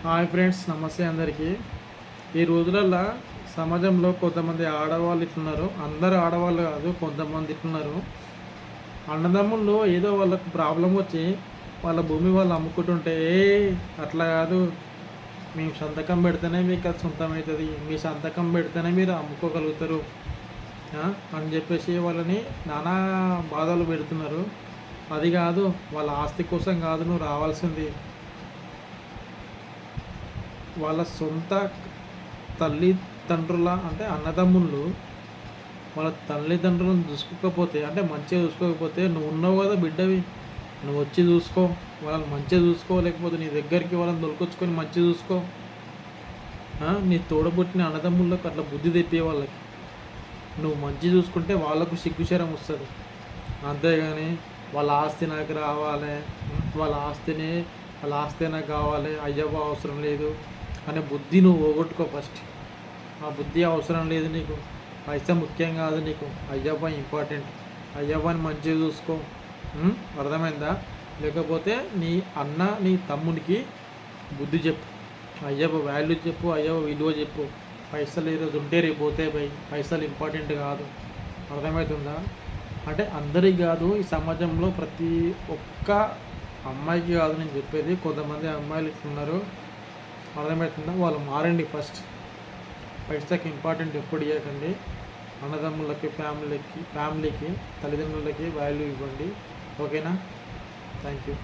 Hi friends, నమస్తే అందరికీ. ఈ రోజులల్లో సమాజంలో కొంతమంది ఆడవాళ్ళు ఇట్లున్నారు. అందరూ ఆడవాళ్ళు కాదు, కొంతమంది ఇట్లున్నారు. అన్నదమ్ముళ్ళు ఏదో వాళ్ళకు ప్రాబ్లం వచ్చి వాళ్ళ భూమి వాళ్ళు అమ్ముకుంటుంటే, అట్లా కాదు, మేము సంతకం పెడితేనే మీకు అది సొంతం అవుతుంది, మీ సంతకం పెడితేనే మీరు అమ్ముకోగలుగుతారు అని చెప్పేసి వాళ్ళని నానా బాధలు పెడుతున్నారు. అది కాదు, వాళ్ళ ఆస్తి కోసం కాదు నువ్వు రావాల్సింది. వాళ్ళ సొంత తల్లిదండ్రుల అంటే అన్నదమ్ముళ్ళు వాళ్ళ తల్లిదండ్రులను చూసుకోకపోతే, అంటే మంచిగా చూసుకోకపోతే, నువ్వు ఉన్నావు కదా బిడ్డవి, నువ్వు వచ్చి చూసుకో, వాళ్ళని మంచిగా చూసుకో. లేకపోతే నీ దగ్గరికి వాళ్ళని దొరికొచ్చుకొని మంచిగా చూసుకో. నీ తోడబుట్టిన అన్నదమ్ముళ్ళకు అట్లా బుద్ధి తెప్పే వాళ్ళకి నువ్వు మంచి చూసుకుంటే వాళ్ళకు సిగ్గుశరం వస్తుంది. అంతేగాని వాళ్ళ ఆస్తి నాకు రావాలి, వాళ్ళ ఆస్తి నాకు కావాలి, అయ్యవ్వ అవసరం లేదు అనే బుద్ధి నువ్వు పోగొట్టుకో ఫస్ట్. ఆ బుద్ధి అవసరం లేదు నీకు. పైసా ముఖ్యం కాదు నీకు, అయ్యవ్వ ఇంపార్టెంట్. అయ్యవ్వని మంచిగా చూసుకో. అర్థమైందా? లేకపోతే నీ తమ్మునికి బుద్ధి చెప్పు, అయ్యవ్వ వాల్యూ చెప్పు, అయ్యవ్వ విలువ చెప్పు. పైసలు ఈరోజు ఉంటే రేపు పోతే పోయి, పైసలు ఇంపార్టెంట్ కాదు. అర్థమవుతుందా? అంటే అందరికీ కాదు, ఈ సమాజంలో ప్రతి ఒక్క అమ్మాయికి కాదు నేను చెప్పేది. కొంతమంది అమ్మాయిలు ఇస్తున్నారు. అర్థమవుతుందా? వాళ్ళు మారండి ఫస్ట్. పైసాకి ఇంపార్టెంట్ ఎప్పుడు ఇవ్వకండి. అన్నదమ్ములకి, ఫ్యామిలీకి, తల్లిదండ్రులకి వాల్యూ ఇవ్వండి. ఓకేనా? Thank you.